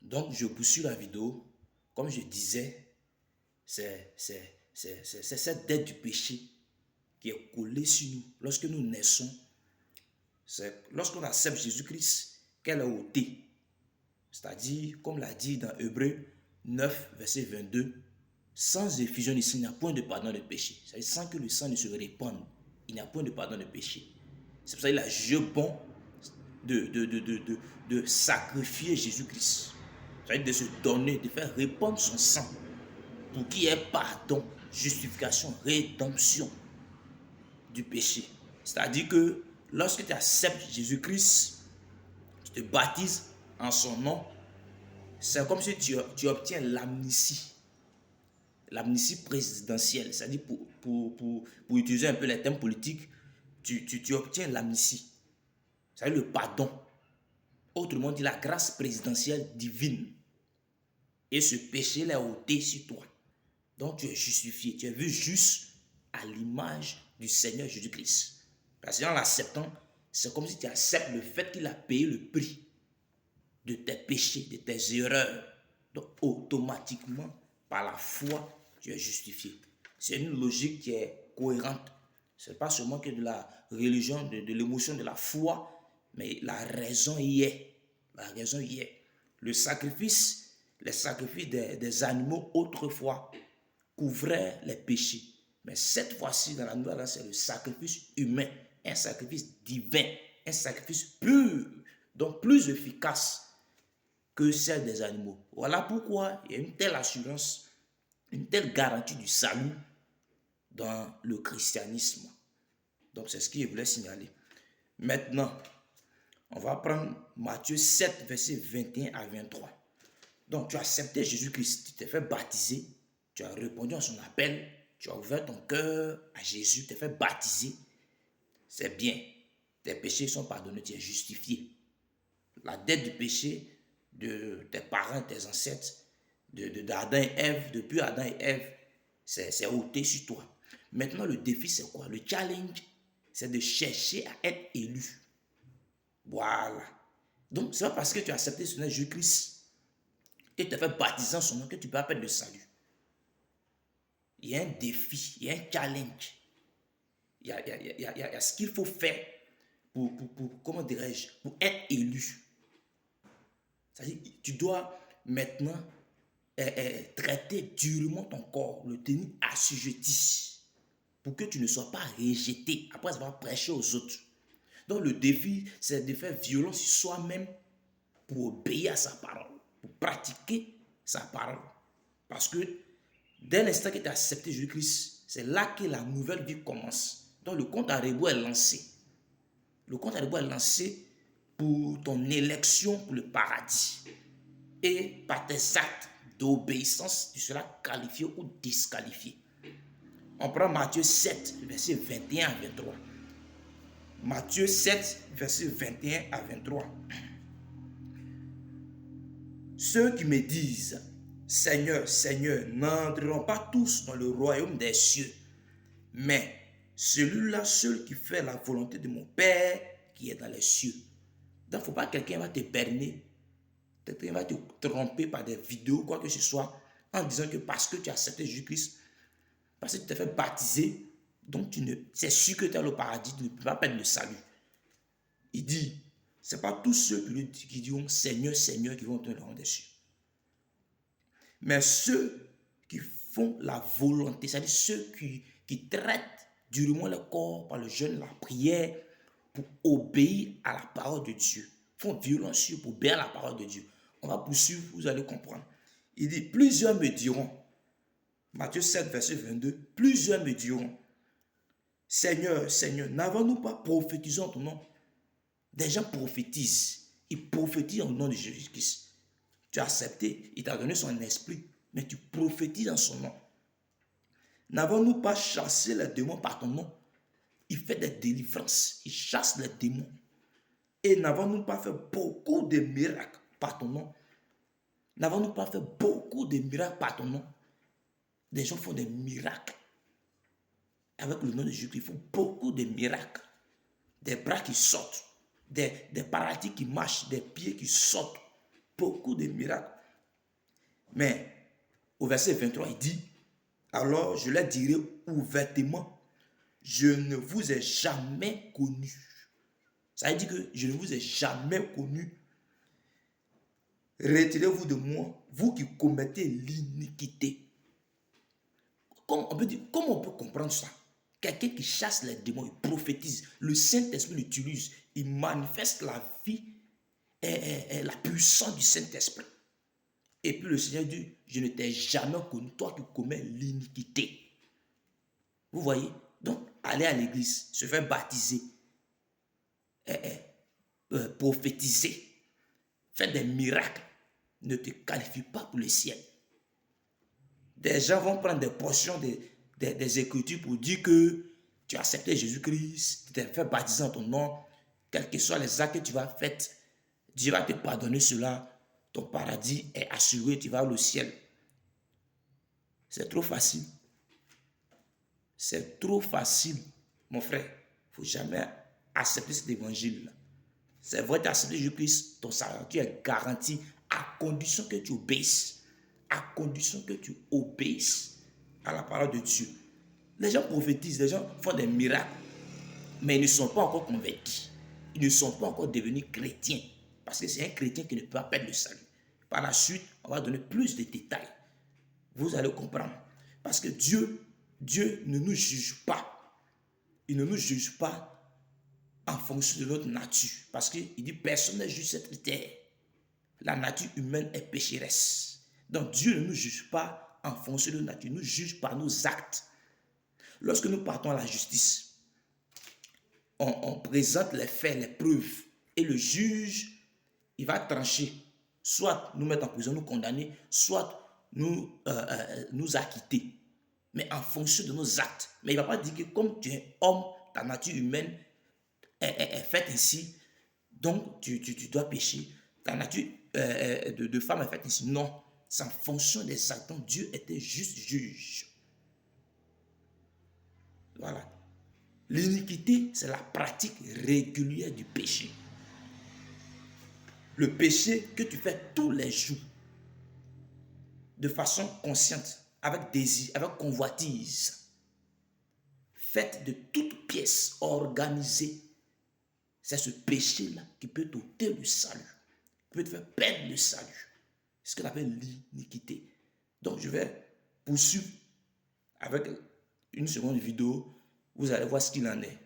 Donc, je poursuis la vidéo. Comme je disais, c'est cette dette du péché qui est collée sur nous. Lorsque nous naissons, c'est lorsqu'on accepte Jésus-Christ qu'elle est ôtée. C'est-à-dire, comme l'a dit dans Hébreux 9, verset 22, sans effusion ici, il n'y a point de pardon de péché. C'est-à-dire, sans que le sang ne se répande, il n'y a point de pardon de péché. C'est pour ça qu'il a jugé bon de sacrifier Jésus-Christ. C'est-à-dire de se donner, de faire répandre son sang pour qu'il y ait pardon, justification, rédemption du péché. C'est-à-dire que lorsque tu acceptes Jésus-Christ, tu te baptises en son nom, c'est comme si tu obtiens l'amnistie. L'amnistie présidentielle, c'est-à-dire pour utiliser un peu les thèmes politiques, tu obtiens l'amnistie, c'est-à-dire le pardon. Autrement dit, la grâce présidentielle divine. Et ce péché l'a ôté sur toi. Donc tu es justifié, tu es vu juste à l'image du Seigneur Jésus-Christ. Parce qu'en l'acceptant, c'est comme si tu acceptes le fait qu'il a payé le prix de tes péchés, de tes erreurs. Donc automatiquement, par la foi, tu es justifié. C'est une logique qui est cohérente. Ce n'est pas seulement que de la religion, de l'émotion, de la foi, mais la raison y est. La raison y est. Le sacrifice, les sacrifices des animaux autrefois couvraient les péchés. Mais cette fois-ci, dans la nouvelle alliance, c'est le sacrifice humain, un sacrifice divin, un sacrifice pur, donc plus efficace que celle des animaux. Voilà pourquoi il y a une telle assurance, une telle garantie du salut dans le christianisme. Donc c'est ce qu'il voulait signaler. Maintenant, on va prendre Matthieu 7, verset 21 à 23. Donc tu as accepté Jésus-Christ, tu t'es fait baptiser, tu as répondu à son appel, tu as ouvert ton cœur à Jésus, tu t'es fait baptiser. C'est bien, tes péchés sont pardonnés, tu es justifié. La dette du péché de tes parents, tes ancêtres, d'Adam et Ève, depuis Adam et Ève, c'est ôté sur toi. Maintenant, le défi, c'est quoi? Le challenge, c'est de chercher à être élu. Voilà. Donc, c'est pas parce que tu as accepté ce nom Jésus-Christ que tu as fait baptiser en son nom que tu peux appeler le salut. Il y a un défi, il y a un challenge. Il y a ce qu'il faut faire pour comment dirais-je, pour être élu. C'est-à-dire, tu dois maintenant traiter durement ton corps, le tenir assujetti pour que tu ne sois pas rejeté après avoir prêché aux autres. Donc le défi, c'est de faire violence sur soi-même pour obéir à sa parole, pour pratiquer sa parole. Parce que dès l'instant que tu as accepté Jésus-Christ, c'est là que la nouvelle vie commence. Donc le compte à rebours est lancé. Le compte à rebours est lancé pour ton élection pour le paradis. Et par tes actes d'obéissance, tu seras qualifié ou disqualifié. On prend Matthieu 7, verset 21 à 23. Matthieu 7, verset 21 à 23. Ceux qui me disent, Seigneur, Seigneur, n'entreront pas tous dans le royaume des cieux, mais celui-là seul qui fait la volonté de mon Père qui est dans les cieux. Donc, il ne faut pas que quelqu'un va te berner, quelqu'un va te tromper par des vidéos, quoi que ce soit, en disant que parce que tu as accepté Jésus-Christ, parce que tu t'es fait baptiser, donc c'est sûr que tu as le paradis, tu ne peux pas perdre le salut. Il dit, ce n'est pas tous ceux qui diront Seigneur, Seigneur qui vont entrer dans le royaume des cieux. Mais ceux qui font la volonté, c'est-à-dire ceux qui traitent durement le corps par le jeûne, la prière, pour obéir à la parole de Dieu, font violence pour obéir à la parole de Dieu. On va poursuivre, vous allez comprendre. Il dit, plusieurs me diront, Matthieu 7, verset 22, plusieurs me diront, Seigneur, Seigneur, n'avons-nous pas prophétisé en ton nom? Des gens prophétisent. Ils prophétisent en nom de Jésus-Christ. Tu as accepté, il t'a donné son esprit, mais tu prophétises en son nom. N'avons-nous pas chassé les démons par ton nom? Il fait des délivrances, il chasse les démons. Et n'avons-nous pas fait beaucoup de miracles par ton nom? N'avons-nous pas fait beaucoup de miracles par ton nom? Des gens font des miracles. Avec le nom de Jésus, ils font beaucoup de miracles. Des bras qui sortent, des paralytiques qui marchent, des pieds qui sortent. beaucoup de miracles. Mais au verset 23, il dit, alors je leur dirai ouvertement, je ne vous ai jamais connu. Ça veut dire que je ne vous ai jamais connu. Retirez-vous de moi, vous qui commettez l'iniquité. Comment on peut comprendre ça? Quelqu'un qui chasse les démons, il prophétise, le Saint-Esprit l'utilise, il manifeste la vie et la puissance du Saint-Esprit. Et puis le Seigneur dit, je ne t'ai jamais connu, toi qui commets l'iniquité. Vous voyez? Donc, aller à l'église, se faire baptiser, prophétiser, faire des miracles, ne te qualifie pas pour le ciel. Des gens vont prendre des portions des Écritures pour dire que tu as accepté Jésus-Christ, tu t'es fait baptiser en ton nom, quels que soient les actes que tu vas faire, Dieu va te pardonner cela, ton paradis est assuré, tu vas au ciel. C'est trop facile. C'est trop facile, mon frère. Il ne faut jamais accepter cet évangile-là. C'est vrai, tu as accepté Jésus-Christ, ton salut est garanti à condition que tu obéisses. À condition que tu obéisses à la parole de Dieu. Les gens prophétisent, les gens font des miracles, mais ils ne sont pas encore convertis. Ils ne sont pas encore devenus chrétiens. Parce que c'est un chrétien qui ne peut pas perdre le salut. Par la suite, on va donner plus de détails. Vous allez comprendre. Parce que Dieu ne nous juge pas. Il ne nous juge pas en fonction de notre nature. Parce qu'il dit, personne n'est juste cette terre. La nature humaine est pécheresse. Donc Dieu ne nous juge pas en fonction de notre nature. Il nous juge par nos actes. Lorsque nous partons à la justice, on présente les faits, les preuves. Et le juge, il va trancher. Soit nous mettre en prison, nous condamner, soit nous acquitter. Mais en fonction de nos actes. Mais il ne va pas dire que comme tu es homme, ta nature humaine est faite ainsi, donc tu dois pécher. Ta nature de femme est faite ainsi. Non, c'est en fonction des actes. Donc Dieu était juste juge. Voilà. L'iniquité, c'est la pratique régulière du péché. Le péché que tu fais tous les jours, de façon consciente, avec désir, avec convoitise, faite de toutes pièces, organisée. C'est ce péché-là qui peut t'ôter le salut, qui peut te faire perdre le salut. C'est ce qu'on appelle l'iniquité. Donc, je vais poursuivre avec une seconde vidéo. Vous allez voir ce qu'il en est.